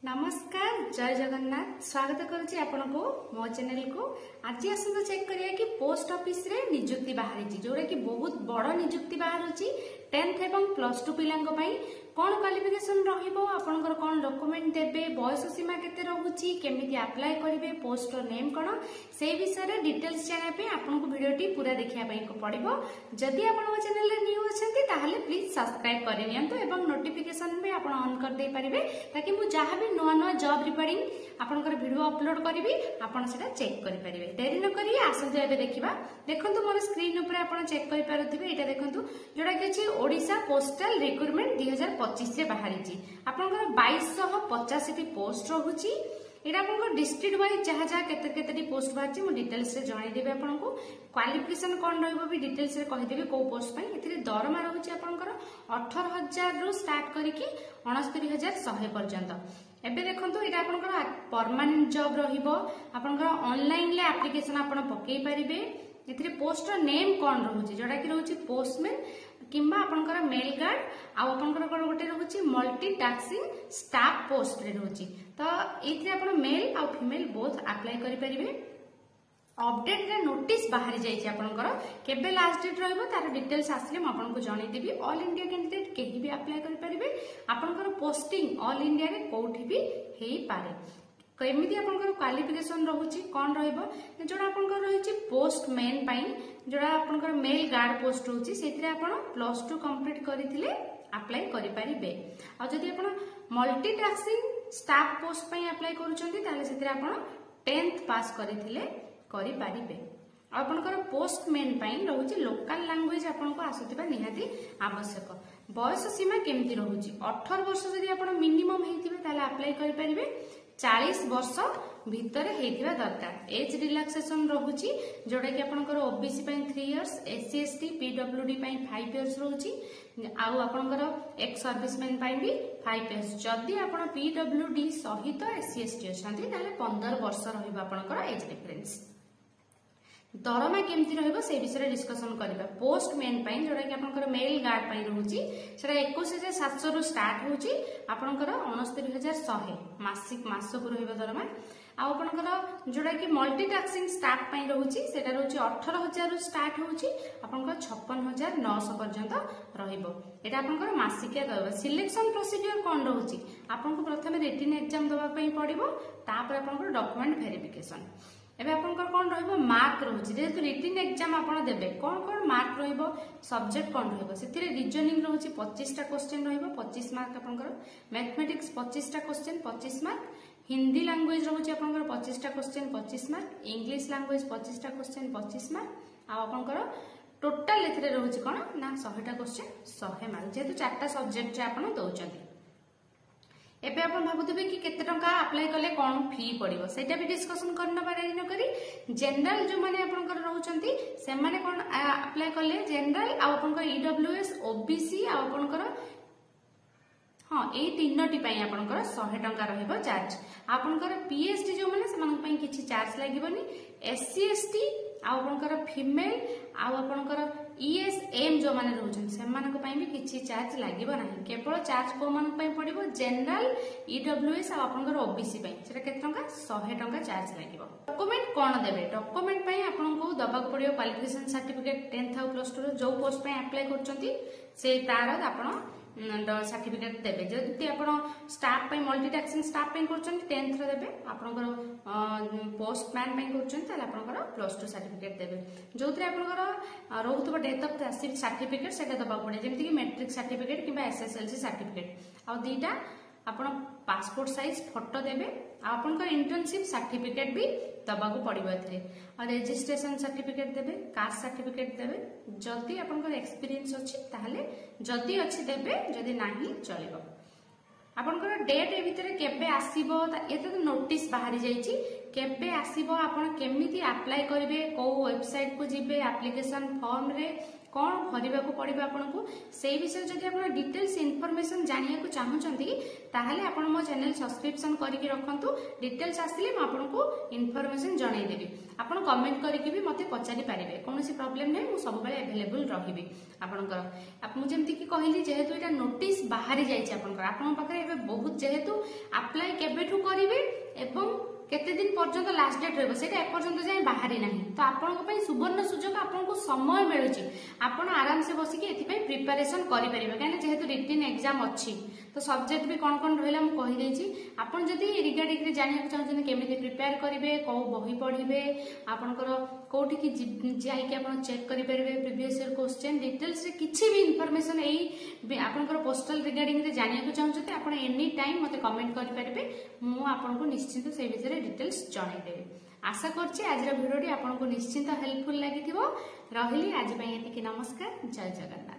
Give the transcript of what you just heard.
नमस्कार जय जगन्नाथ स्वागत करुच्ची आपण को मो चैनल को। आज आसत चेक करिया कि पोस्ट ऑफिस रे नियुक्ति बाहरी जोरा कि बहुत बड़ नियुक्ति बाहर 10th एवं +2 पिलांको पई कौन क्वालिफिकेशन रहिबो आपनकर कौन डॉक्यूमेंट देबे बयस सीमा केते रहूची केमिति अप्लाई करिवे पोस्ट नेम कोन से विषय रे डिटेल्स जाना पे आपनको वीडियोटी पूरा देखिया पई को पड़िबो। जदि आपण मो चैनल रे न्यू अछंती ताहाले प्लीज सब्सक्राइब करि नियंतो एवं नोटिफिकेशन भी आपण ऑन कर दे परिबे ताकि मु जहा भी नवा नवा जॉब रिपोर्टिंग आपनकर वीडियो अपलोड करिवि आपण सेटा चेक करि परिबे। देरी न करी आसंतु एबे देखिबा। देखंतु मोर स्क्रीन ऊपर आपण चेक करि पारुथिबे एटा देखंतु जोडा कि अछि ओडिसा पोस्टल रिक्रुटमेंट 2025 रे बाहरी आपनकर 2250 टी पोस्ट रहूची। एटा आपनकर डिस्ट्रिक्ट वाइज जहा जहा केते केते पोस्ट बाहरची मु डिटेल्स से जणाई देबे आपनको। क्वालिफिकेशन कोन रहइबो भी डिटेल्स से कहि देबे को पोस्ट पई। एथिरे दरमा रहूची आपनकर 18000 रु स्टार्ट करिकि 69100 पर्यंत। एबे देखंतु एटा आपनकर परमानेंट जॉब रहिबो। आपनकर ऑनलाइन ले एप्लीकेशन आपण पकेई परिबे। एथिरे पोस्ट नेम कोन रहूची जोडा कि रहूची पोस्टमैन किंबा आपनकर मेल गार्ड आ आपनकर कोन गोटे रहूची मल्टी टास्किंग स्टाफ पोस्ट रे रहूची। तो एथिरे आपण मेल आ फीमेल बोथ अप्लाई करि परिबे। अपडेट रे नोटिस बाहरी जाइछि आपनकर केबे लास्ट डेट रहइबो तार डिटेल्स आसले म आपनको जणाई देबी। ऑल इंडिया कैंडिडेट केही भी अप्लाई करि परिबे। आपनकर पोस्टिंग ऑल इंडिया रे कोठी भी हेई पारे। केमिति आपनकर क्वालिफिकेशन रहूची कोन रहइबो जोडा आपनकर रहिछि पोस्ट मेन पई जोडा आपनकर मेल गार्ड पोस्ट होची सेथिरे आपण +2 कंप्लीट करिथिले अप्लाई करि परिबे। आ जदि आपण मल्टी टास्किंग स्टाफ पोस्ट पई अप्लाई करूचंती ताले सेथिरे आपण 10th पास करिथिले करि परिबे। आपनकर पोस्ट मेन पई रहूची लोकल लैंग्वेज आपनको आसुतिबा निहाती आवश्यक। बयस सीमा केमिति रहूची 18 वर्ष जदि आपण मिनिमम हेतिबे ताले अप्लाई करि परिबे। 40 वर्ष भितर हेतिबा दरकार। एज रिलैक्सेशन रहूची जोडा कि आपनकर ओबीसी पई 3 इयर्स एससी एसटी पीडब्ल्यूडी पई 5 इयर्स रहूची आ आपनकर एक्स सर्विसमैन पई भी 5 इयर्स। जदि आपण पीडब्ल्यूडी सहित एससी एसटी अछंती ताले 15 वर्ष रहिबा आपनकर एज डिफरेंस। दरमा केमती रहइबो से विषय डिस्कशन करबा। पोस्ट मेन पई जोडा कि आपनकर मेल गार्ड पई रहूची सेटा 21700 रु स्टार्ट होची आपनकर 69100 मासिक मासको रहइबो दरमा। आ आपनकर जोडा कि मल्टी टास्किंग स्टाफ पई रहूची सेटा रहूची 18000 रु स्टार्ट होची आपनकर 56900 पर्यंत रहइबो। एटा आपनकर मासिकिया रहइबो। सिलेक्शन प्रोसीजर कोन रहूची आपनको प्रथमे रिटन एग्जाम दबा पई पड़िबो तापर आपनकर डॉक्यूमेंट वेरिफिकेशन। एबे आपनकर कोन रहइबो मार्क रहूची जेतु रिटन एग्जाम आपण देबे कोन कोन मार्क रहइबो सब्जेक्ट कोन रहइबो सेतिरे रीजनिंग रहूची 25 टा क्वेश्चन रहइबो 25 मार्क आपनकर। मैथमेटिक्स 25 टा क्वेश्चन 25 मार्क। हिंदी लैंग्वेज रहूची आपनकर 25 टा क्वेश्चन 25 मार्क। इंग्लिश लैंग्वेज 25 टा क्वेश्चन 25 मार्क। आ आपनकर टोटल एथिरे रहूची कोन ना 100 टा क्वेश्चन 100 मार्क जेतु 4 टा सब्जेक्ट रे आपण दोउचंती। एबे आपण भाबुथिबे कि केते टंका अप्लाई कले कोन फी पड़िबो सेटा भी डिस्कशन करना पारे न करी। जनरल जो माने आपनकर रहउचंती से माने कोन अप्लाई कले जनरल आ आपनकर ईडब्ल्यूएस ओबीसी आ आपनकर हां ए तीनटी पई आपनकर 100 टंका रहइबो चार्ज। आपनकर पीएचडी जो माने समान पई किछि चार्ज लागिबोनी। एससी एसटी आ आपनकर फीमेल आ आपनकर ईएसएम जो माने रहउछन सेमानक पई भी किछि चार्ज लागिबो नाही। केवल चार्ज को मानक पई पड़िबो जनरल ईडब्ल्यूएस आ आपनकर ओबीसी पई सेटा केते टंका 100 टंका चार्ज लागिबो। डॉक्यूमेंट कोन देबे डॉक्यूमेंट पई आपनको दबाक पड़ियो क्वालिफिकेशन सर्टिफिकेट 10th और +2 जो पोस्ट पई अप्लाई करचंती से तार आपण सर्टिफिकेट देबे। जदि आपण स्टाफ पई मल्टी टास्किंग स्टाफ पई करचंती 10th रे देबे आपनकर पोस्टमैन पई करचंती ताले आपनकर +2 सर्टिफिकेट देबे। जोतरे आपनकर रहउतबा डेट ऑफ द सर्टिफिकेट सेटा दबा पड़े जेमति कि मैट्रिक सर्टिफिकेट किबा एसएसएलसी सर्टिफिकेट आ दीटा आपण पासपोर्ट साइज फोटो देबे। आपनकर इंटर्नशिप सर्टिफिकेट भी दबाको पड़िबो एथरे आ रजिस्ट्रेशन सर्टिफिकेट देबे कास्ट सर्टिफिकेट देबे। जदि आपनकर एक्सपीरियंस अछि ताहले जदि अछि देबे जदि नाही चलिबो। आपनकर डेट ए भितरे केबे आसीबो एते तो नोटिस बाहरी जाईची केबे आसीबो आपण केमिति अप्लाई करिवे को वेबसाइट को जिबे एप्लीकेशन फॉर्म रे कौन भरवाक पड़ो आपको से विषय जब आप डिटेल्स इनफॉरमेशन जानिया चाहूँगी ताहले आपण मो चैनल सब्सक्रिप्शन करके रखु डिटेल्स आसिले आपको इनफॉरमेशन जनईदेवी आपड़ कमेंट करके भी मत पचारि पारे कौन प्रॉब्लम नहीं मुझे सब अवेलेबल रही आपंकर मुझे कहली जेहेतु यहाँ नोटिस बाहरी जाए बहुत जेहेतु अप्लाई केबेठू करेंगे एवं केते दिन पर्यंत लास्ट डेट रही है एपर्यंत जाए बाहरी ना तो आपण सुवर्ण सुजोग आपको समय मिलूँ आपड़ आराम से बसिक ये प्रिपेरेसन करेंगे कहीं जेहेतु रिटिन एग्जाम अच्छी तो सब्जेक्ट भी कौन कौन रहा मुझे कहीदे आपड़ जदि रिगार्डिंग जानते चाहते केमी प्रिपेयर करेंगे कौ बही पढ़े आपंकर कौटी जाकि चेक करेंगे प्रीवियस ईयर क्वेश्चन डिटेल्स किसी भी इनफॉरमेशन यही आपंकर पोस्टल रिगार्डिंग जानते चाहते आप एनी टाइम मत कमेंट करेंगे मुझे निश्चिंत से विषय डिटेल्स जनईदेवी आशा करछि आज भिडियोटी आपको निश्चिंत हेल्पफुल लगी रही आज ये नमस्कार जय जगन्नाथ।